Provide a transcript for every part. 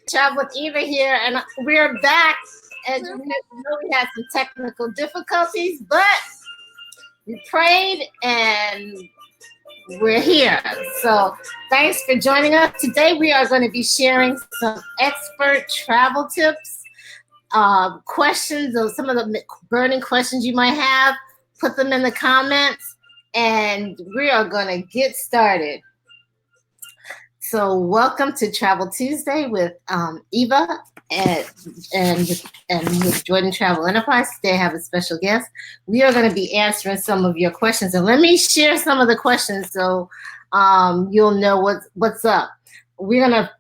Travel with Eva here, and we're back. As you know, we had some technical difficulties, but we prayed and we're here. So thanks for joining us. Today we are going to be sharing some expert travel tips, questions, or some of the burning questions you might have. Put them in the comments, and we are going to get started. So welcome to Travel Tuesday with Eva and with Jordan Travel Enterprise. Today I have a special guest. We are going to be answering some of your questions, and let me share some of the questions so you'll know what's up. We're gonna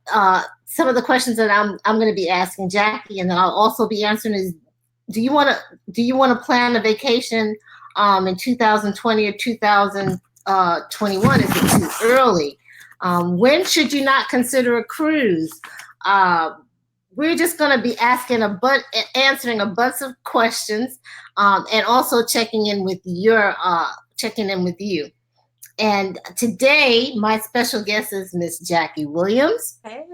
some of the questions that I'm going to be asking Jackie, and then I'll also be answering is, do you want to plan a vacation in 2020 or 2021? Is it too early? When should you not consider a cruise? We're just going to be answering a bunch of questions, and also checking in with you. And today, my special guest is Miss Jackie Williams. Hey.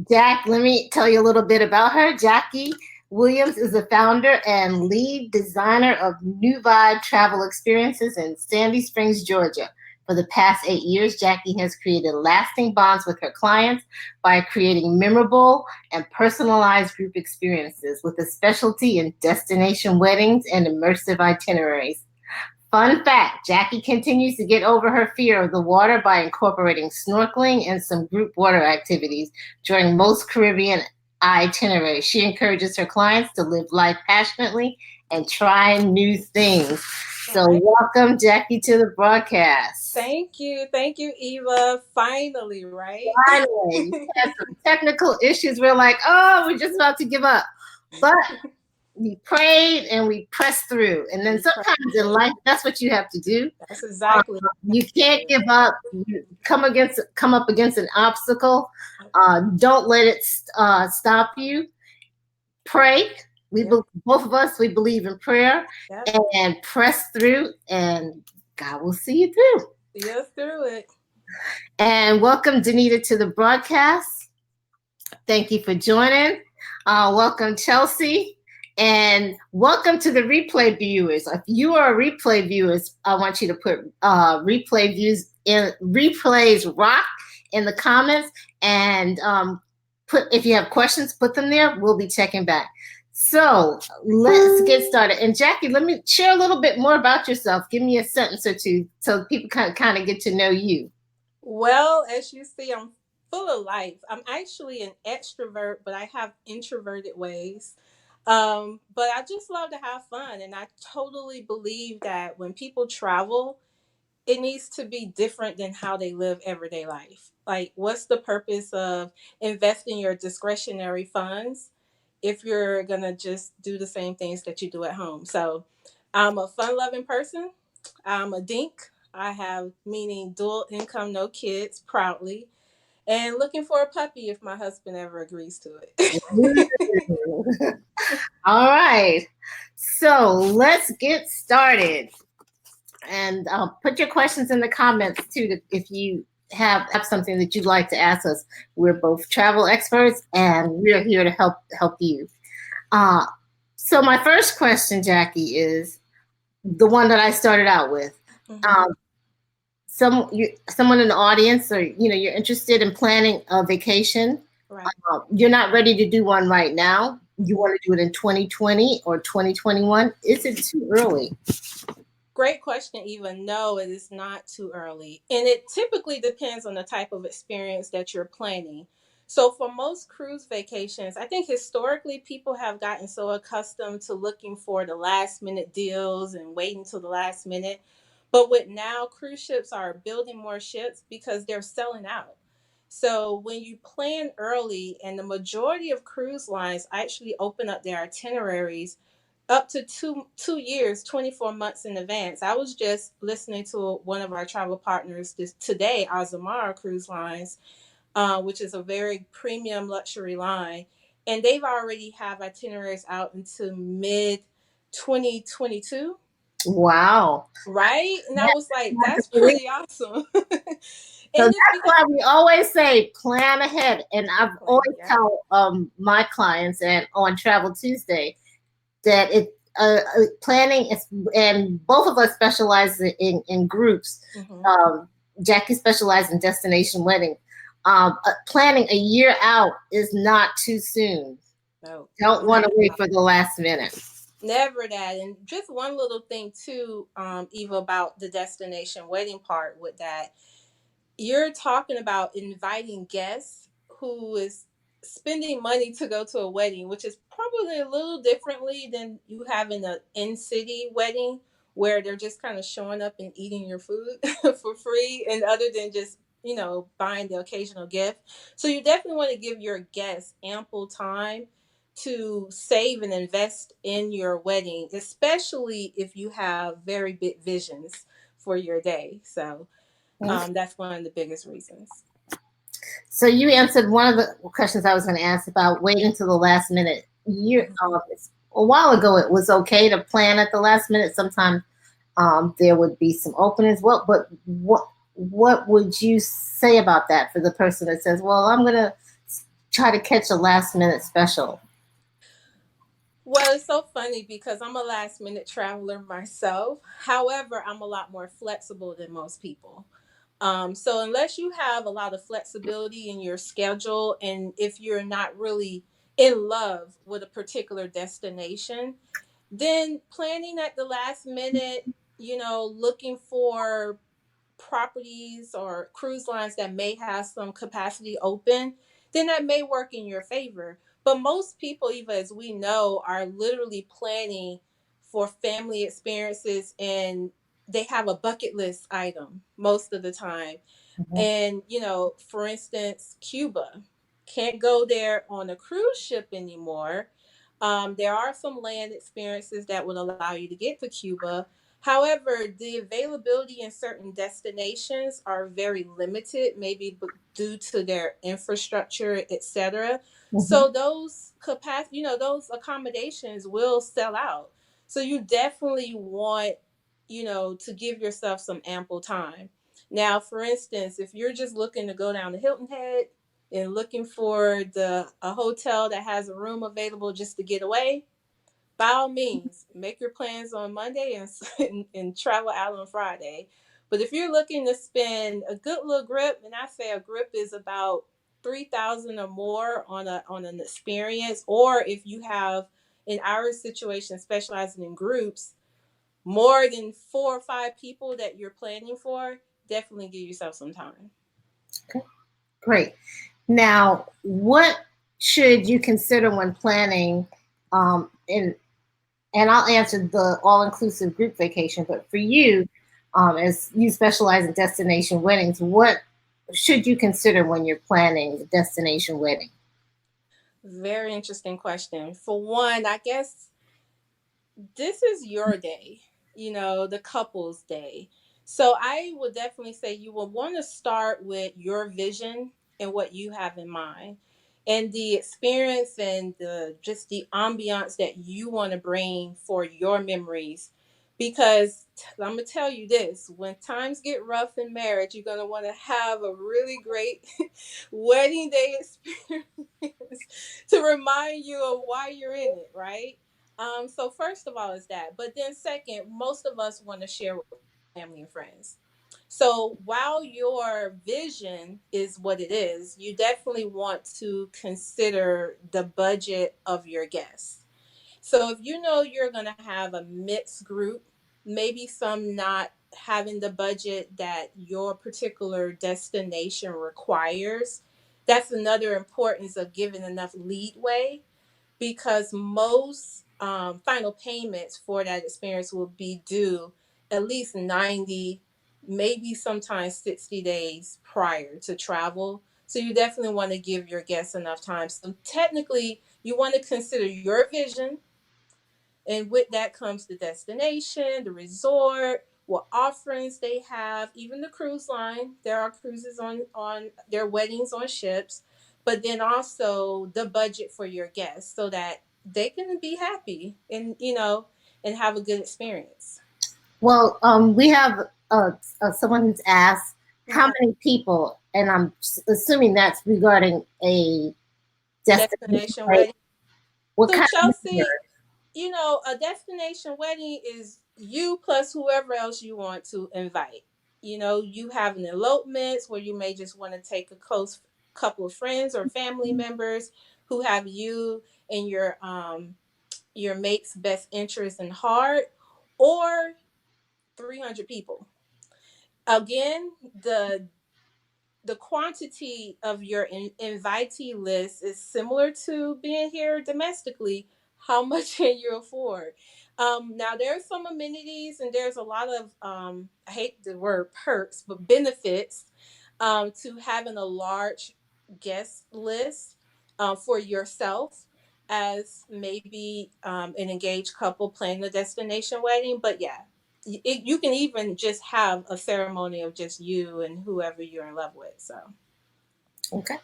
Jack, let me tell you a little bit about her. Jackie Williams is the founder and lead designer of NuVibe Travel Experiences in Sandy Springs, Georgia. For the past 8 years, Jackie has created lasting bonds with her clients by creating memorable and personalized group experiences with a specialty in destination weddings and immersive itineraries. Fun fact, Jackie continues to get over her fear of the water by incorporating snorkeling and some group water activities during most Caribbean itineraries. She encourages her clients to live life passionately and try new things. So welcome, Jackie, to the broadcast. Thank you, Eva. Finally, right? Finally. We had some technical issues. We're like, we're just about to give up. But we prayed and we pressed through. And then sometimes in life, that's what you have to do. That's exactly. You can't give up. You come up against an obstacle. Don't let it stop you. Pray. Both of us, we believe in prayer, and press through, and God will see you through. See us through it. And welcome, Danita, to the broadcast. Thank you for joining. Welcome, Chelsea. And welcome to the replay viewers. If you are replay viewers, I want you to put replays rock in the comments, and if you have questions, put them there. We'll be checking back. So let's get started. And Jackie, let me share a little bit more about yourself. Give me a sentence or two so people kind of get to know you. Well, as you see, I'm full of life. I'm actually an extrovert, but I have introverted ways. But I just love to have fun. And I totally believe that when people travel, it needs to be different than how they live everyday life. Like, what's the purpose of investing your discretionary funds if you're going to just do the same things that you do at home? So I'm a fun-loving person. I'm a dink. I have meaning dual income, no kids, proudly. And looking for a puppy if my husband ever agrees to it. All right. So let's get started. And put your questions in the comments too, if you have something that you'd like to ask us. We're both travel experts, and we're here to help you. So my first question, Jackie, is the one that I started out with. Mm-hmm. Someone in the audience, or you're interested in planning a vacation. Right. You're not ready to do one right now. You want to do it in 2020 or 2021. Is it too early? Great question, Eva. No, it is not too early. And it typically depends on the type of experience that you're planning. So for most cruise vacations, I think historically people have gotten so accustomed to looking for the last minute deals and waiting till the last minute. But with now, cruise ships are building more ships because they're selling out. So when you plan early, and the majority of cruise lines actually open up their itineraries up to two years, 24 months in advance. I was just listening to one of our travel partners today, Azamara Cruise Lines, which is a very premium luxury line. And they've already have itineraries out into mid 2022. Wow. Right? And I was like, that's pretty awesome. So And it's that's because why we always say plan ahead. And I've plan, always yeah. tell my clients and on Travel Tuesday that planning is, and both of us specialize in groups. Mm-hmm. Um, Jackie specializes in destination wedding. Planning a year out is not too soon. No, Don't want not to at wait all. for the last minute. Never that. And just one little thing too, Eva, about the destination wedding part with that. You're talking about inviting guests who is spending money to go to a wedding, which is probably a little differently than you having an in-city wedding where they're just kind of showing up and eating your food for free, and other than just buying the occasional gift. So you definitely want to give your guests ample time to save and invest in your wedding, especially if you have very big visions for your day. So that's one of the biggest reasons. So you answered one of the questions I was going to ask about waiting to the last minute. Mhm. A while ago, it was okay to plan at the last minute. Sometimes there would be some openings. What would you say about that for the person that says, "Well, I'm going to try to catch a last minute special"? Well, it's so funny because I'm a last minute traveler myself. However, I'm a lot more flexible than most people. So unless you have a lot of flexibility in your schedule, and if you're not really in love with a particular destination, then planning at the last minute, looking for properties or cruise lines that may have some capacity open, then that may work in your favor. But most people, even as we know, are literally planning for family experiences, and they have a bucket list item most of the time. Mhm. And, for instance, Cuba can't go there on a cruise ship anymore. There are some land experiences that would allow you to get to Cuba. However, the availability in certain destinations are very limited, maybe due to their infrastructure, etc. Mhm. So those capacity, those accommodations will sell out. So you definitely want, to give yourself some ample time. Now, for instance, if you're just looking to go down to Hilton Head and looking for a hotel that has a room available just to get away, by all means, make your plans on Monday and and travel out on Friday. But if you're looking to spend a good little grip, and I say a grip is about 3,000 or more on an experience, or if you have in our situation specializing in groups, more than 4 or 5 people that you're planning for, definitely give yourself some time. Okay, great. Now, what should you consider when planning? In and I'll answer the all-inclusive group vacation. But for you, as you specialize in destination weddings, what should you consider when you're planning the destination wedding? Very interesting question. For one, I guess this is your day, the couple's day. So I would definitely say you will want to start with your vision and what you have in mind, and the experience and the just the ambiance that you want to bring for your memories. Because I'm gonna tell you this: when times get rough in marriage, you're gonna want to have a really great wedding day experience to remind you of why you're in it, right? So first of all is that, but then second, most of us want to share with family and friends. So while your vision is what it is, you definitely want to consider the budget of your guests. So if you know you're going to have a mixed group, maybe some not having the budget that your particular destination requires, that's another importance of giving enough leadway, because most final payments for that experience will be due at least 90, maybe sometimes 60 days prior to travel. So you definitely want to give your guests enough time. So technically, you want to consider your vision, and with that comes the destination, the resort, what offerings they have, even the cruise line. There are cruises on their weddings on ships, but then also the budget for your guests so that they can be happy and and have a good experience. Well, we have someone who's asked how many people? And I'm assuming that's regarding a destination, Destination right? wedding. What So kind of Chelsea, number? a destination wedding is you plus whoever else you want to invite. You have an elopement where you may just want to take a close couple of friends or family members who have you and your mate's best interest in heart, or 300 people. Again, the quantity of your invitee list is similar to being here domestically. How much can you afford? Now, there's some amenities and there's a lot of, I hate the word perks, but benefits to having a large guest list for yourself as maybe an engaged couple planning a destination wedding. But yeah, you can even just have a ceremony of just you and whoever you're in love with. So Okay.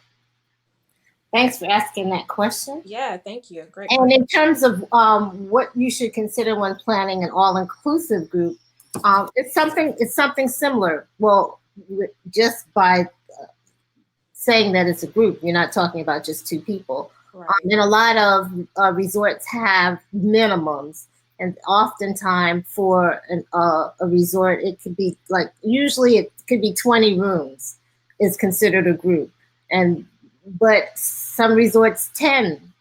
Thanks for asking that question. yeah, thank you. Great And question. in terms of what you should consider when planning an all-inclusive group, it's something similar. Well, just by saying that it's a group, you're not talking about just two people. Right. And a lot of resorts have minimums, and oftentimes for a resort, it could be like usually it could be 20 rooms is considered a group, and but some resorts 10,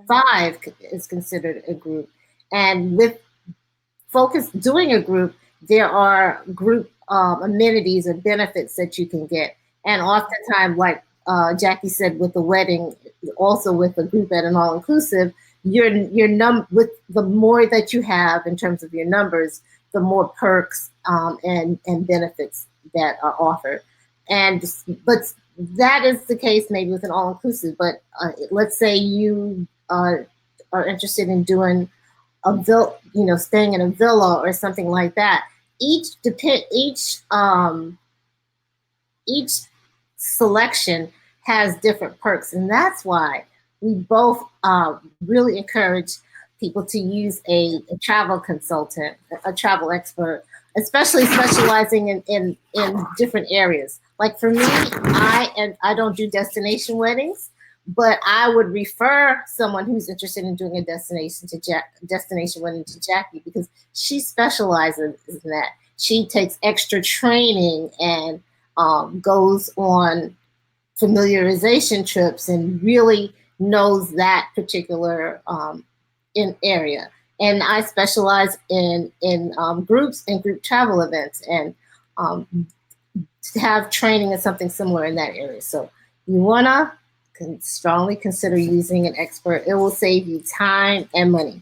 Right. 5 is considered a group, and with focus doing a group, there are group amenities and benefits that you can get. And oftentimes, like Jackie said, with the wedding, also with a group at an all inclusive, with the more that you have in terms of your numbers, the more perks and benefits that are offered. And but that is the case maybe with an all inclusive. But let's say you are interested in doing a villa, staying in a villa or something like that. Each selection has different perks, and that's why we both really encourage people to use a travel consultant, a travel expert, especially specializing in different areas. Like for me, I don't do destination weddings, but I would refer someone who's interested in doing a destination wedding to Jackie because she specializes in that. She takes extra training and goes on familiarization trips and really knows that particular in area. And I specialize in groups and group travel events, and to have training is something similar in that area. So you wanna strongly consider using an expert. It will save you time and money.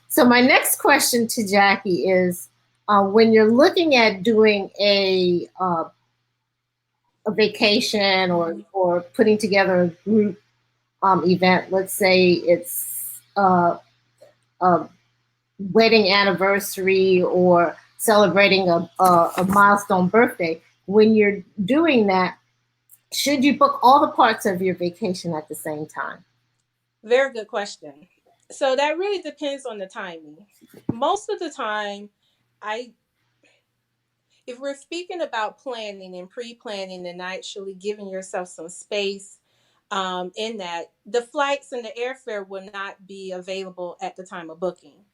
So my next question to Jackie is, when you're looking at doing a vacation or putting together a group event, let's say it's a wedding anniversary or celebrating a milestone birthday, when you're doing that, should you book all the parts of your vacation at the same time? Very good question. So that really depends on the timing. Most of the time, I if we're speaking about planning and pre-planning and actually giving yourself some space in that, the flights and the airfare will not be available at the time of booking.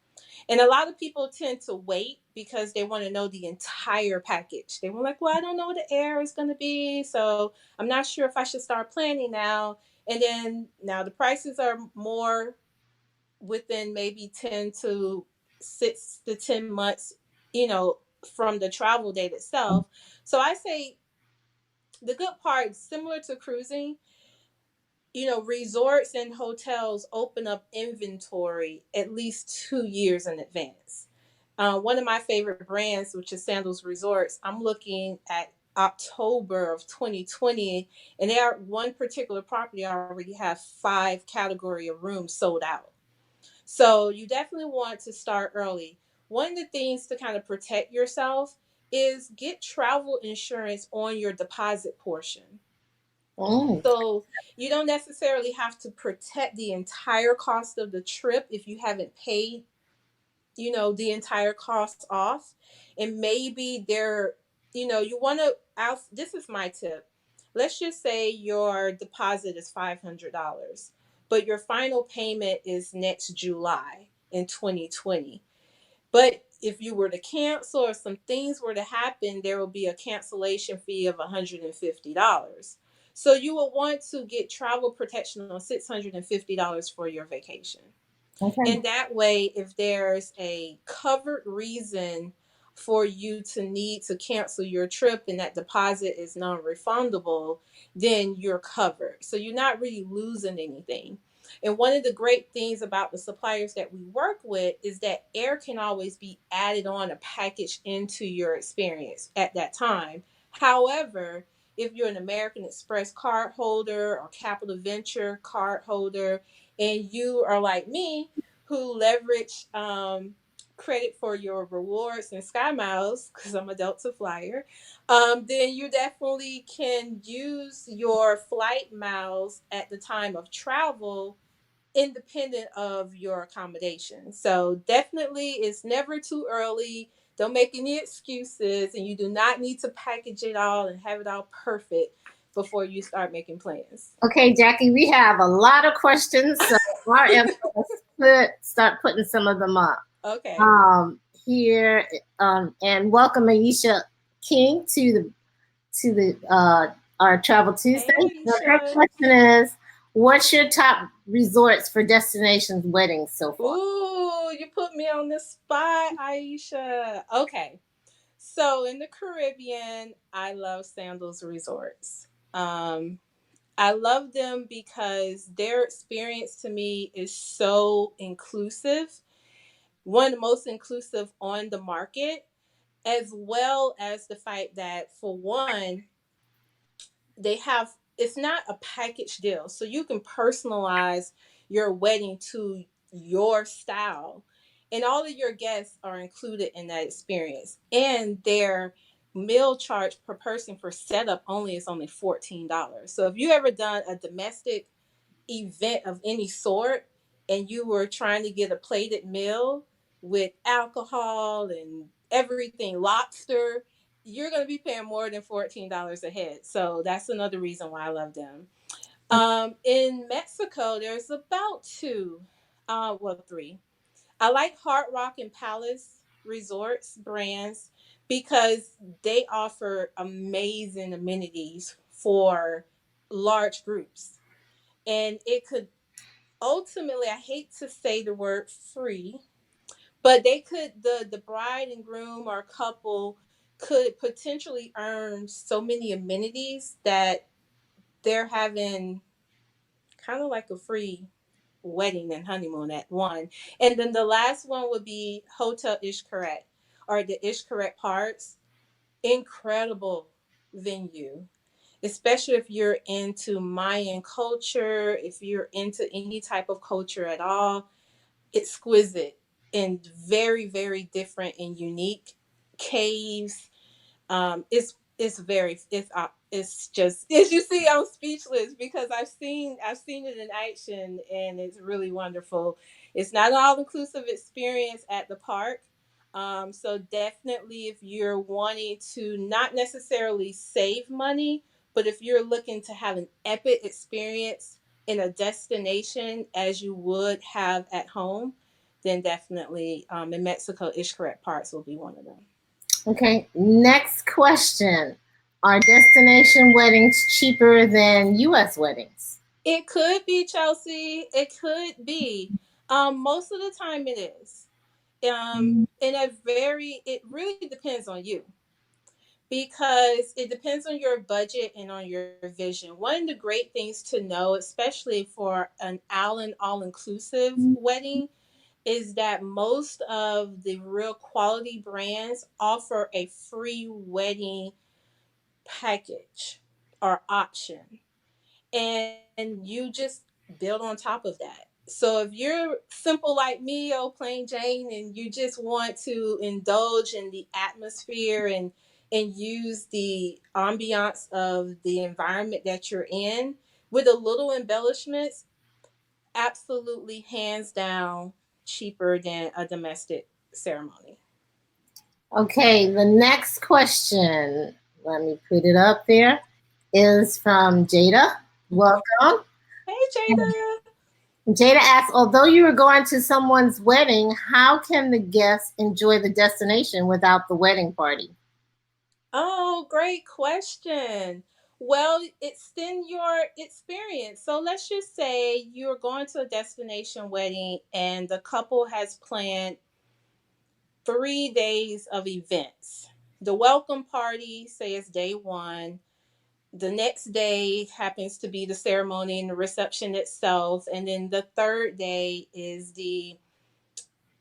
And a lot of people tend to wait because they want to know the entire package. They were like, well, I don't know what the air is going to be, so I'm not sure if I should start planning now. And then now the prices are more within maybe 10 to 6 to 10 months, you know, from the travel date itself. So I say the good part, similar to cruising, resorts and hotels open up inventory at least 2 years in advance. One of my favorite brands, which is Sandals Resorts, I'm looking at October of 2020, and they are one particular property I already have 5 category of rooms sold out. So you definitely want to start early. One of the things to kind of protect yourself is get travel insurance on your deposit portion. Mm. So you don't necessarily have to protect the entire cost of the trip if you haven't paid, the entire cost off. And maybe you want to this is my tip. Let's just say your deposit is $500, but your final payment is next July in 2020. But if you were to cancel or some things were to happen, there will be a cancellation fee of $150. So you will want to get travel protection on $650 for your vacation. Okay. And that way, if there's a covered reason for you to need to cancel your trip and that deposit is non-refundable, then you're covered. So you're not really losing anything. And one of the great things about the suppliers that we work with is that air can always be added on a package into your experience at that time. However, if you're an American Express card holder or Capital Venture card holder, and you are like me, who leverage credit for your rewards and Sky Miles, because I'm a Delta flyer, then you definitely can use your flight miles at the time of travel independent of your accommodation. So definitely it's never too early. Don't make any excuses, and you do not need to package it all and have it all perfect before you start making plans. Okay, Jackie, we have a lot of questions, so let's start putting some of them up. Okay. Here, and welcome Aisha King to the our Travel Tuesday. Hey, So her Aisha. question is, what's your top resorts for destinations weddings so far? Ooh, you put me on the spot, Aisha. Okay. So in the Caribbean, I love Sandals Resorts. I love them because their experience to me is so inclusive, one of the most inclusive on the market, as well as the fact that, for one, they have, it's not a package deal, so you can personalize your wedding to your style, and all of your guests are included in that experience, and their meal charge per person for setup only is only $14. So if you ever done a domestic event of any sort and you were trying to get a plated meal with alcohol and everything, lobster, you're going to be paying more than $14 a head. So that's another reason why I love them. In Mexico, there's about three. I like Hard Rock and Palace Resorts brands because they offer amazing amenities for large groups. And it could ultimately, I hate to say the word free, but they could, the bride and groom or couple could potentially earn so many amenities that they're having kind of like a free wedding and honeymoon at one. And then the last one would be Hotel Ishkaret or the Ishkaret Parks. Incredible venue, especially if you're into Mayan culture, if you're into any type of culture at all. Exquisite and very, very different and unique caves. It's just, as you see, I'm speechless because I've seen it in action, and it's really wonderful. It's not an all inclusive experience at the park. So definitely, if you're wanting to not necessarily save money, but if you're looking to have an epic experience in a destination as you would have at home, then definitely in Mexico, Xcaret Parks will be one of them. Okay, next question. Are destination weddings cheaper than US weddings? It could be, Chelsea. It could be. Most of the time it is. It really depends on you because it depends on your budget and on your vision. One of the great things to know, especially for an all inclusive wedding, is that most of the real quality brands offer a free wedding package or option, and you just build on top of that. So if you're simple like me, oh plain Jane, and you just want to indulge in the atmosphere and use the ambiance of the environment that you're in with a little embellishments, absolutely hands down cheaper than a domestic ceremony. Okay, the next question. let me put it up there, is from Jada. Welcome. Hey, Jada. Jada asks, although you are going to someone's wedding, how can the guests enjoy the destination without the wedding party? Oh, great question. Well, extend your experience. So let's just say you're going to a destination wedding and the couple has planned 3 days of events. The welcome party, say it's day one. The next day happens to be the ceremony and the reception itself. And then the third day is the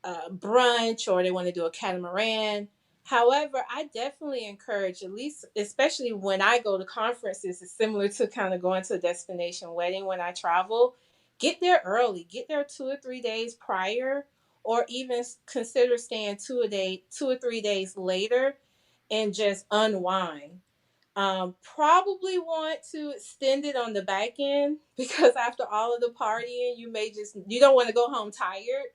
brunch, or they want to do a catamaran. However, I definitely encourage, at least, especially when I go to conferences, it's similar to kind of going to a destination wedding when I travel. Get there early, get there 2 or 3 days prior, or even consider staying 2 or 3 days later and just unwind. Probably want to extend it on the back end because after all of the partying, you don't want to go home tired.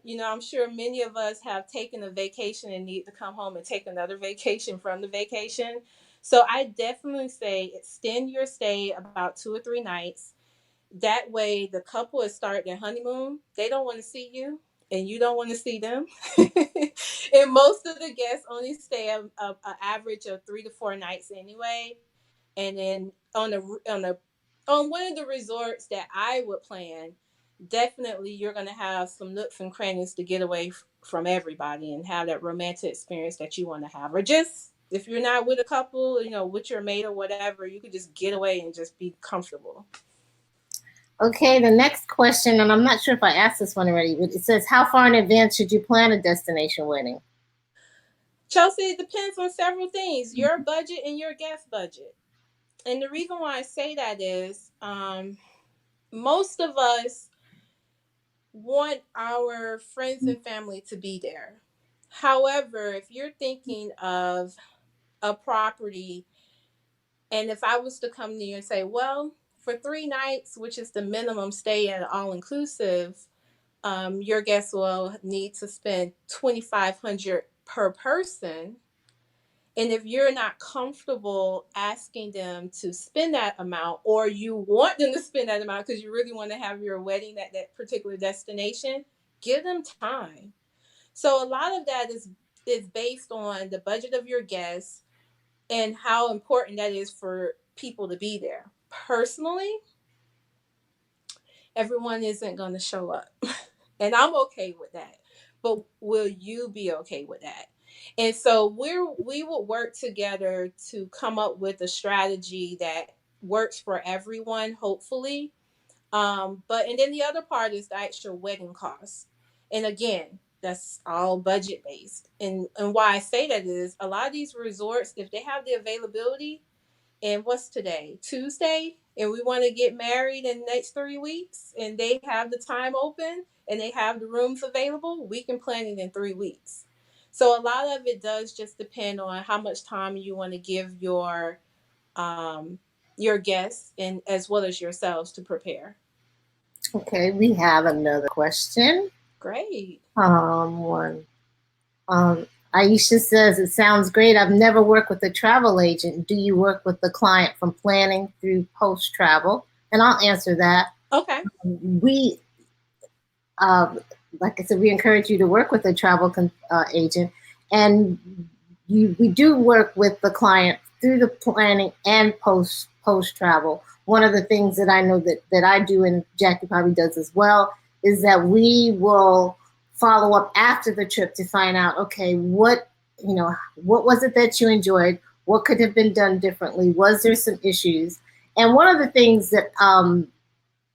I'm sure many of us have taken a vacation and need to come home and take another vacation from the vacation. So I definitely say extend your stay about 2 or 3 nights. That way, the couple is start their honeymoon. They don't want to see you, and you don't want to see them. And most of the guests only stay a average of 3 to 4 nights anyway. And then on one of the resorts that I would plan, definitely you're going to have some nooks and crannies to get away from everybody and have that romantic experience that you want to have. Or just if you're not with a couple, with your mate or whatever, you could just get away and just be comfortable. Okay, the next question, and I'm not sure if I asked this one already, but it says, how far in advance should you plan a destination wedding? Chelsea, it depends on several things, your budget and your guest budget. And the reason why I say that is most of us want our friends and family to be there. However, if you're thinking of a property, and if I was to come to you and say, well, for 3 nights, which is the minimum stay at Allinclusive, your guests will need to spend $2,500 per person. And if you're not comfortable asking them to spend that amount, or you want them to spend that amount because you really want to have your wedding at that particular destination, give them time. So a lot of that is based on the budget of your guests and how important that is for people to be there. Personally, everyone isn't going to show up. And I'm okay with that. But will you be okay with that? And so we will work together to come up with a strategy that works for everyone, hopefully. And then the other part is the actual wedding costs. And again, that's all budget based. And why I say that is a lot of these resorts, if they have the availability, and what's today? Tuesday? And we want to get married in the next 3 weeks, and they have the time open and they have the rooms available, we can plan it in 3 weeks. So a lot of it does just depend on how much time you want to give your guests and as well as yourselves to prepare. Okay, we have another question. Great. Aisha says, it sounds great. I've never worked with a travel agent. Do you work with the client from planning through post-travel? And I'll answer that. Okay. We, like I said, we encourage you to work with a travel agent. And we do work with the client through the planning and post-travel. One of the things that I know that I do, and Jackie probably does as well, is that we will follow up after the trip to find out, okay, what was it that you enjoyed? What could have been done differently? Was there some issues? And one of the things that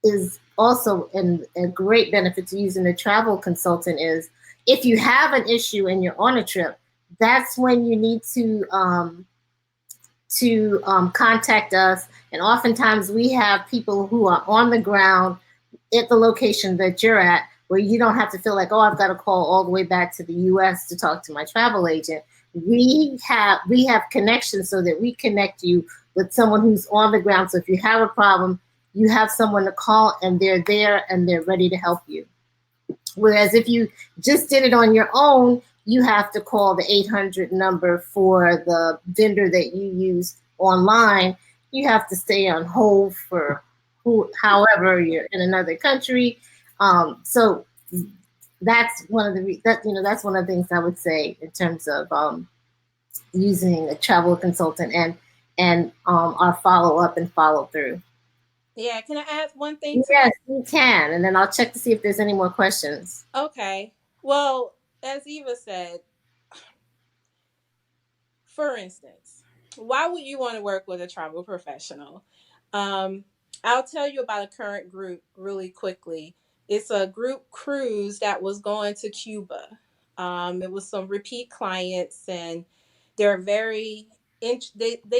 is also a great benefit to using a travel consultant is if you have an issue and you're on a trip, that's when you need to contact us. And oftentimes we have people who are on the ground at the location that you're at, where you don't have to feel like, oh, I've got to call all the way back to the US to talk to my travel agent. We have connections so that we connect you with someone who's on the ground. So if you have a problem, you have someone to call and they're there and they're ready to help you. Whereas if you just did it on your own, you have to call the 800 number for the vendor that you use online. You have to stay on hold for however you're in another country. So that's one of the that's one of the things I would say in terms of using a travel consultant and our follow up and follow through. Yeah, can I add one thing to Yes, that? you can, and then I'll check to see if there's any more questions. Okay. Well, as Eva said, for instance, why would you want to work with a travel professional? Um, I'll tell you about a current group really quickly. It's a group cruise that was going to Cuba. It was some repeat clients, and they're they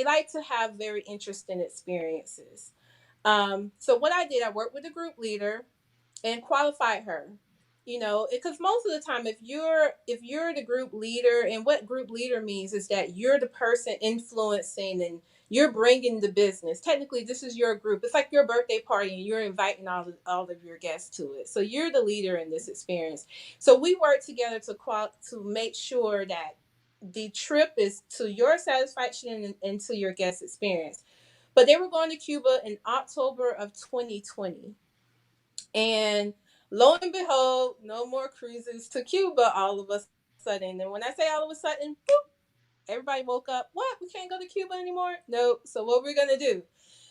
like to have very interesting experiences. So what I did, I worked with the group leader and qualified her. You know, because most of the time, if you're the group leader, and what group leader means is that you're the person influencing and you're bringing the business. Technically, this is your group. It's like your birthday party, and you're inviting all of your guests to it. So you're the leader in this experience. So we work together to make sure that the trip is to your satisfaction and to your guest experience. But they were going to Cuba in October of 2020. And lo and behold, no more cruises to Cuba all of a sudden. And when I say all of a sudden, boop, everybody woke up. What? We can't go to Cuba anymore? Nope. So what we're going to do?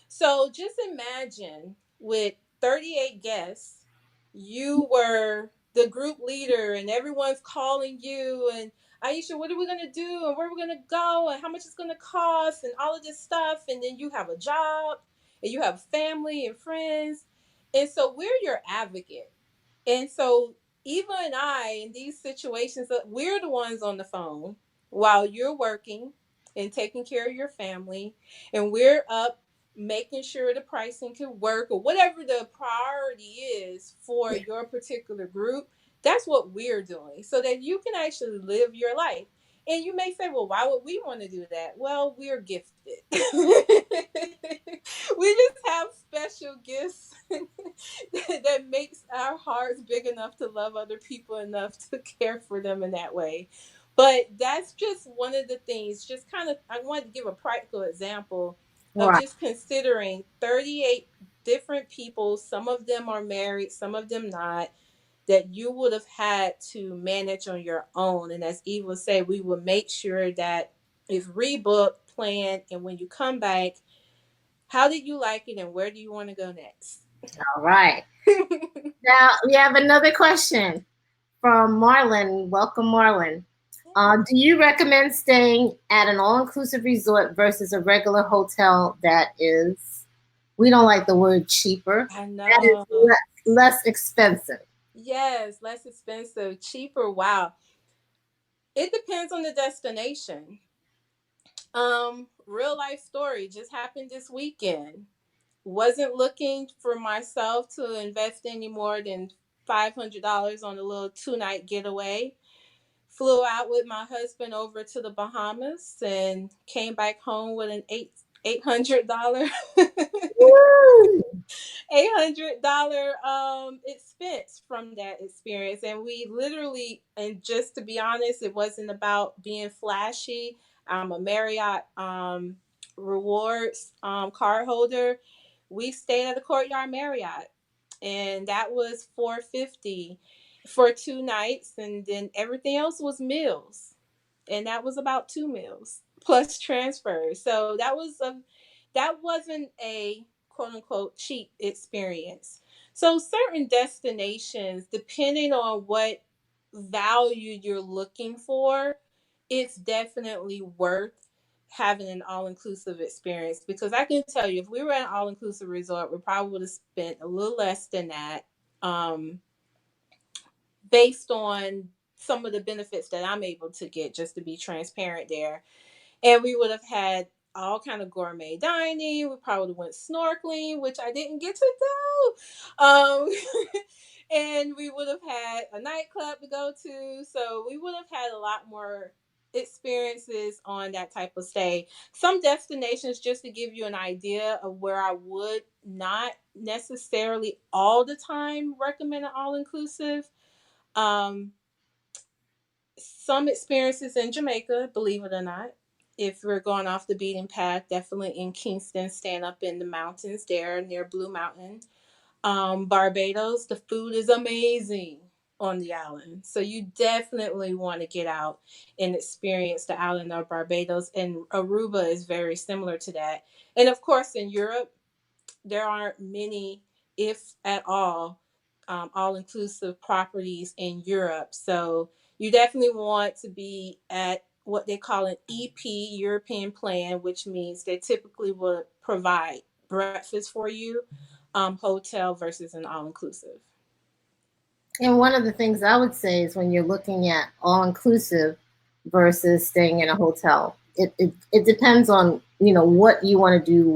So just imagine with 38 guests, you were the group leader and everyone's calling you and Aisha, what are we going to do and where are we going to go and how much it's going to cost and all of this stuff. And then you have a job and you have family and friends. And so we're your advocate. And so Eva and I, in these situations, we're the ones on the phone while you're working and taking care of your family, and we're up making sure the pricing can work or whatever the priority is for your particular group. That's what we're doing so that you can actually live your life. And you may say, well, why would we want to do that? Well, we're gifted. We just have special gifts that makes our hearts big enough to love other people enough to care for them in that way. But that's just one of the things, just kind of, I wanted to give a practical example of Right. just considering 38 different people. Some of them are married, some of them not, that you would have had to manage on your own. And as Eva said, we will make sure that it's rebooked, planned, and when you come back, how did you like it and where do you want to go next? All right. Now we have another question from Marlon. Welcome, Marlon. Do you recommend staying at an all-inclusive resort versus a regular hotel that is, we don't like the word cheaper, I that is know. less expensive? Yes, less expensive, cheaper. Wow. It depends on the destination. Real life story just happened this weekend. Wasn't looking for myself to invest any more than $500 on a little 2 night getaway. Flew out with my husband over to the Bahamas and came back home with an $800 Woo! $800 expense from that experience. And we literally, and just to be honest, it wasn't about being flashy. I'm a Marriott rewards card holder. We stayed at the Courtyard Marriott, and that was 450 for 2 nights, and then everything else was meals, and that was about 2 meals plus transfers. So that wasn't a quote unquote cheap experience. So certain destinations, depending on what value you're looking for, it's definitely worth having an all-inclusive experience, because I can tell you, if we were at an all-inclusive resort, we probably would have spent a little less than that, um, based on some of the benefits that I'm able to get, just to be transparent there. And we would have had all kind of gourmet dining. We probably went snorkeling, which I didn't get to do. And we would have had a nightclub to go to. So we would have had a lot more experiences on that type of stay. Some destinations, just to give you an idea of where I would not necessarily all the time recommend an all inclusive. Um, some experiences in Jamaica, believe it or not. If we're going off the beaten path, definitely in Kingston, staying up in the mountains there near Blue Mountain. Barbados, the food is amazing on the island. So you definitely want to get out and experience the island of Barbados. And Aruba is very similar to that. And of course, in Europe, there aren't many, if at all inclusive properties in Europe. So you definitely want to be at what they call an EP, European plan, which means they typically will provide breakfast for you, hotel versus an all inclusive. And one of the things I would say is when you're looking at all inclusive versus staying in a hotel, it depends on what you want to do,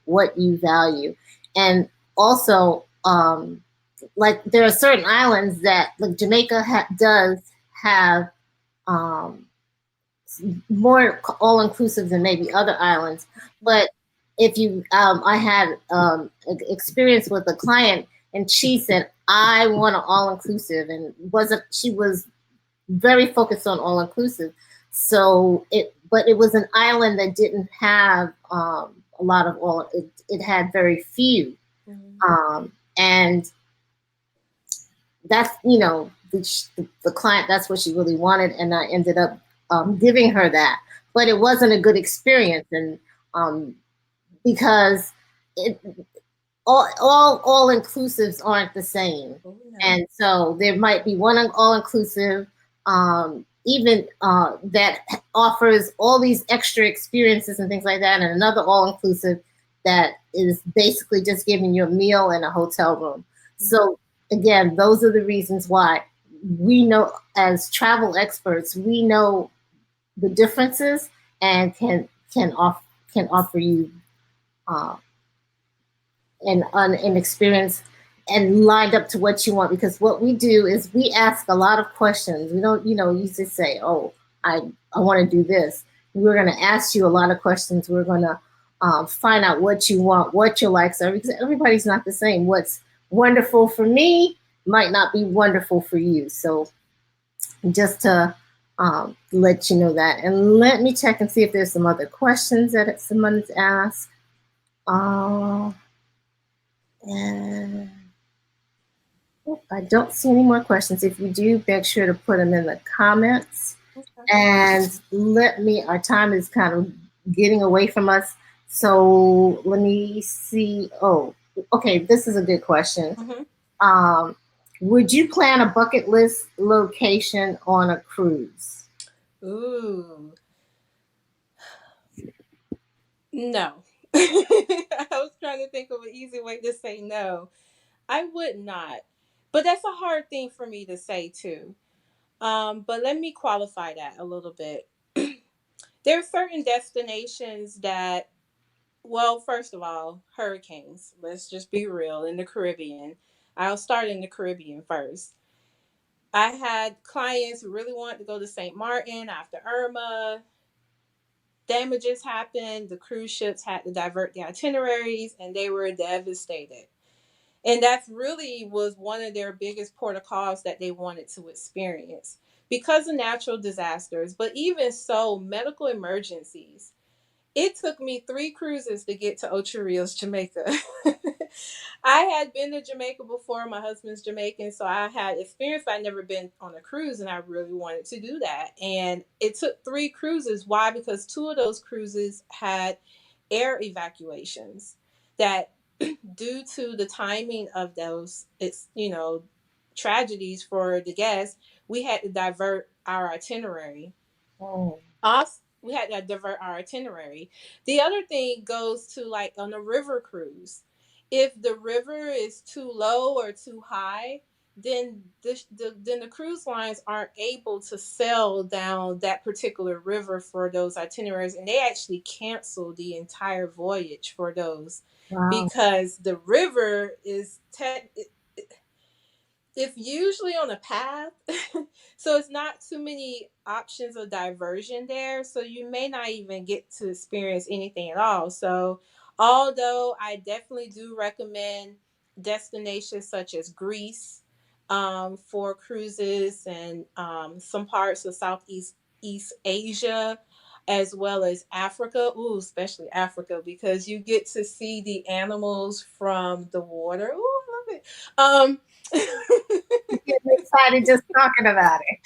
what you value, and also like there are certain islands that like Jamaica does have um, more all inclusive than maybe other islands. But if you, I had experience with a client, and she said, "I want an all inclusive," and wasn't she was very focused on all inclusive. So but it was an island that didn't have a lot of all. It had very few, and that's the client. That's what she really wanted, and I ended up giving her that. But it wasn't a good experience, and because it all inclusives aren't the same, and so there might be one all inclusive, even that offers all these extra experiences and things like that, and another all inclusive that is basically just giving you a meal and a hotel room. So again, those are the reasons why we know as travel experts, we know the differences and can offer you an experience and lined up to what you want. Because what we do is we ask a lot of questions. We don't, you just say, "Oh, I want to do this." We're going to ask you a lot of questions. We're going to find out what you want, what your likes are, because everybody's not the same. What's wonderful for me might not be wonderful for you. So just to let you know that. And let me check and see if there's some other questions that someone's asked. And I don't see any more questions. If you do, make sure to put them in the comments. And our time is kind of getting away from us. So let me see. Oh, okay. This is a good question. Would you plan a bucket list location on a cruise? Ooh. No. I was trying to think of an easy way to say no. I would not. But that's a hard thing for me to say too. But let me qualify that a little bit. There are certain destinations that, well, first of all, hurricanes. Let's just be real. In the Caribbean, I'll start in the Caribbean first. I had clients who really wanted to go to St. Martin after Irma. Damages happened. The cruise ships had to divert the itineraries, and they were devastated. And that really was one of their biggest protocols that they wanted to experience because of natural disasters. But even so, medical emergencies. It took me 3 cruises to get to Ocho Rios, Jamaica. I had been to Jamaica before. My husband's Jamaican, so I had experience. I'd never been on a cruise, and I really wanted to do that. And it took 3 cruises. Why? Because 2 of those cruises had air evacuations that, due to the timing of those, tragedies for the guests, we had to divert our itinerary. Us, we had to divert our itinerary. The other thing goes to like on a river cruise. If the river is too low or too high, then the cruise lines aren't able to sail down that particular river for those itineraries, and they actually cancel the entire voyage for those. Wow. Because the river is it's usually on a path, so it's not too many options of diversion there, so you may not even get to experience anything at all. So although I definitely do recommend destinations such as Greece, for cruises, and some parts of East Asia, as well as Africa. Ooh, especially Africa, because you get to see the animals from the water. Ooh, I love it. Getting excited just talking about it.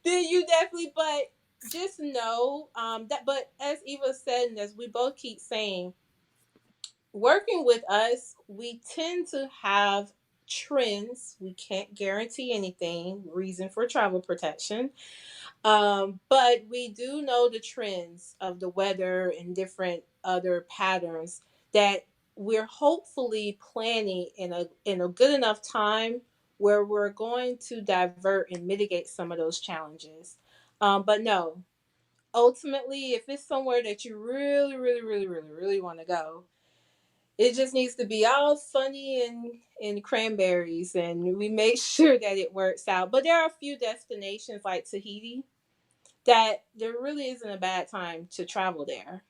Then you definitely, but just know that. But as Eva said, and as we both keep saying, working with us, we tend to have trends. We can't guarantee anything, reason for travel protection. But we do know the trends of the weather and different other patterns that we're hopefully planning in a good enough time where we're going to divert and mitigate some of those challenges. But no, ultimately, if it's somewhere that you really, really, really, really, really want to go, it just needs to be all sunny and cranberries, and we make sure that it works out. But there are a few destinations like Tahiti that there really isn't a bad time to travel there.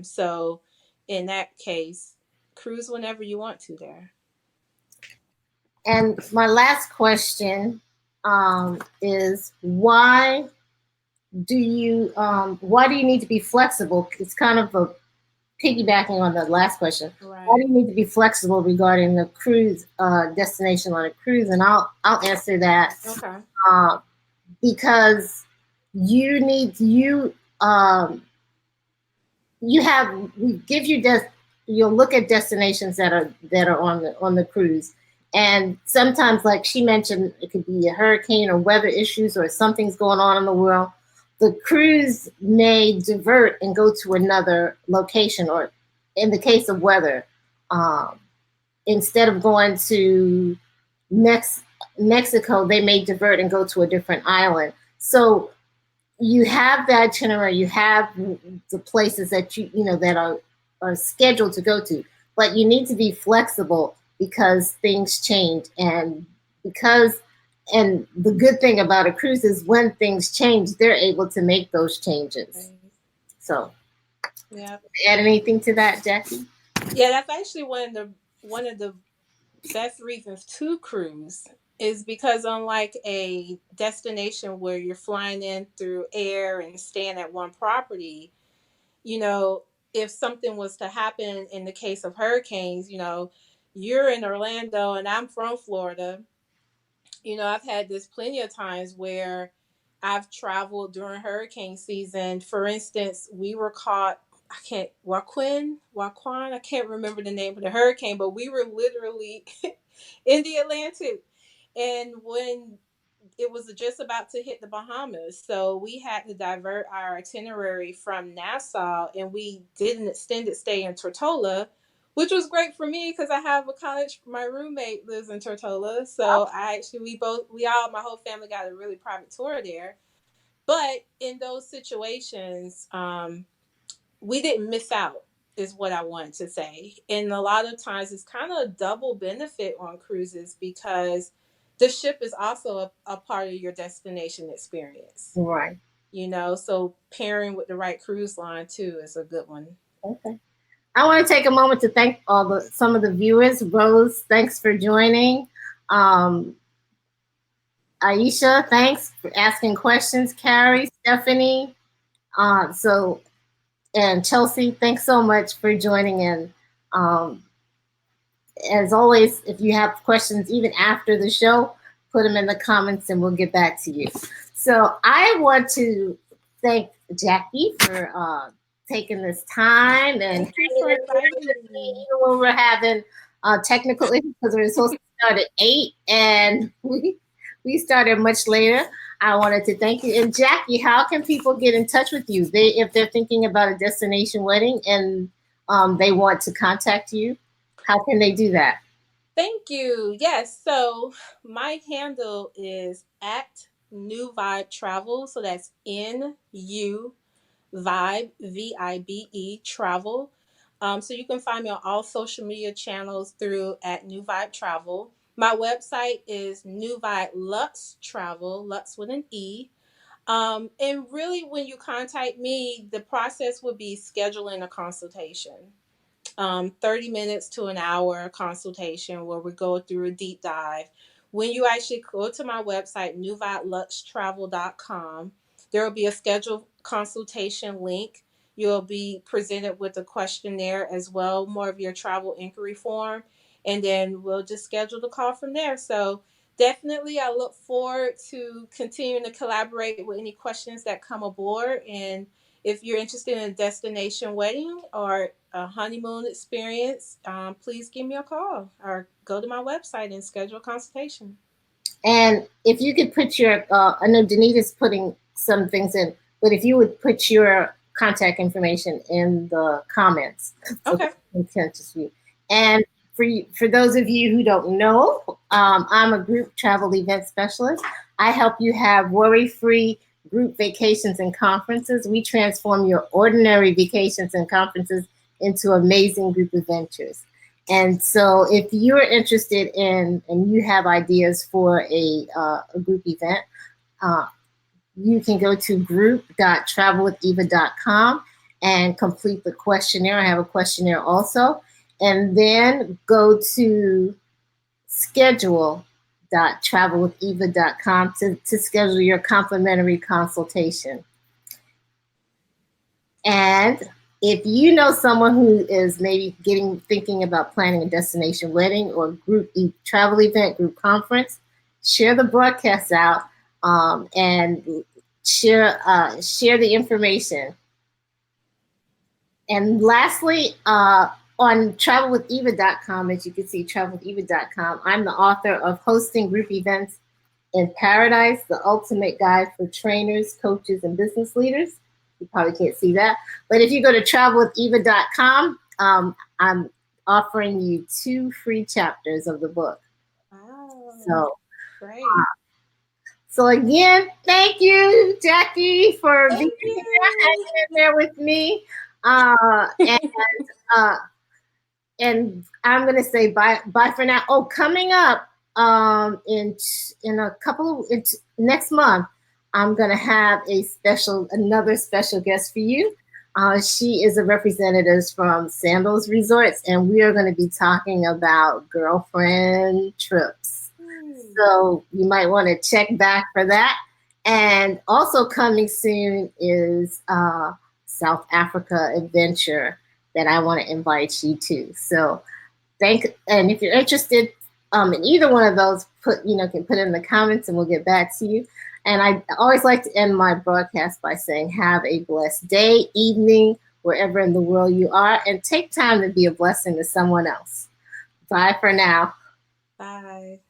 So in that case, cruise whenever you want to there. And my last question is why do you need to be flexible? It's kind of a piggybacking on the last question. Right. Why do you need to be flexible regarding the cruise destination on a cruise? And I'll answer that. Okay. Because you need you have we give you you'll look at destinations that are on the cruise, and sometimes, like she mentioned, it could be a hurricane or weather issues or something's going on in the world. The cruise may divert and go to another location, or in the case of weather, instead of going to Mexico, they may divert and go to a different island. So you have the itinerary, you have the places that you know that are scheduled to go to, but you need to be flexible because things change, and the good thing about a cruise is when things change, they're able to make those changes. So, yeah, add anything to that, Jackie? Yeah, that's actually one of the best reasons to cruise, is because unlike a destination where you're flying in through air and staying at one property, you know, if something was to happen in the case of hurricanes, you know, you're in Orlando and I'm from Florida. You know, I've had this plenty of times where I've traveled during hurricane season. For instance, we were caught, Waquan, I can't remember the name of the hurricane, but we were literally in the Atlantic. And when it was just about to hit the Bahamas, so we had to divert our itinerary from Nassau, and we did an extended stay in Tortola, which was great for me because I have a college. My roommate lives in Tortola, so my whole family got a really private tour there. But in those situations, we didn't miss out, is what I wanted to say. And a lot of times it's kind of a double benefit on cruises because the ship is also a part of your destination experience. Right. You know, so pairing with the right cruise line too is a good one. Okay. I want to take a moment to thank some of the viewers. Rose, thanks for joining. Aisha, thanks for asking questions. Carrie, Stephanie, and Chelsea, thanks so much for joining in. As always, if you have questions even after the show, put them in the comments and we'll get back to you. So I want to thank Jackie for taking this time and even when we're having technical issues because we're supposed to start at 8 and we started much later. I wanted to thank you. And Jackie, how can people get in touch with you? If they're thinking about a destination wedding and they want to contact you, how can they do that? Thank you. Yes. So my handle is at NuVibe Travel. So that's NU Vibe, VIBE Travel. So you can find me on all social media channels through at NuVibe Travel. My website is NuVibe Lux Travel, Lux with an E. And really, when you contact me, the process would be scheduling a consultation. 30 minutes to an hour consultation where we go through a deep dive. When you actually go to my website, NuVibeTravel.com, there will be a scheduled consultation link. You'll be presented with a questionnaire as well, more of your travel inquiry form, and then we'll just schedule the call from there. So definitely, I look forward to continuing to collaborate with any questions that come aboard. And if you're interested in a destination wedding or a honeymoon experience, please give me a call or go to my website and schedule a consultation. And if you could put your, I know Danita's putting some things in, but if you would put your contact information in the comments, so Okay. intent to you. And for those of you who don't know, I'm a group travel event specialist. I help you have worry-free group vacations and conferences. We transform your ordinary vacations and conferences into amazing group adventures. And so if you're interested in, and you have ideas for a group event, you can go to group.travelwitheva.com and complete the questionnaire. I have a questionnaire also. And then go to schedule.travelwitheva.com to schedule your complimentary consultation. And if you know someone who is maybe thinking about planning a destination wedding or group travel event, group conference, share the broadcast out and share the information. And lastly, on TravelwithEva.com, as you can see, TravelwithEva.com, I'm the author of Hosting Group Events in Paradise, the ultimate guide for trainers, coaches, and business leaders. You probably can't see that. But if you go to TravelwithEva.com, I'm offering you 2 free chapters of the book. Wow. So, great. So again, thank you, Jackie, for being here, hanging in there with me. And I'm gonna say bye for now. Oh, coming up in a couple of next month, I'm gonna have another special guest for you. She is a representative from Sandals Resorts, and we are going to be talking about girlfriend trips. So you might want to check back for that. And also coming soon is South Africa adventure that I want to invite you to. So and if you're interested in either one of those, can put it in the comments and we'll get back to you. And I always like to end my broadcast by saying, have a blessed day, evening, wherever in the world you are, and take time to be a blessing to someone else. Bye for now. Bye.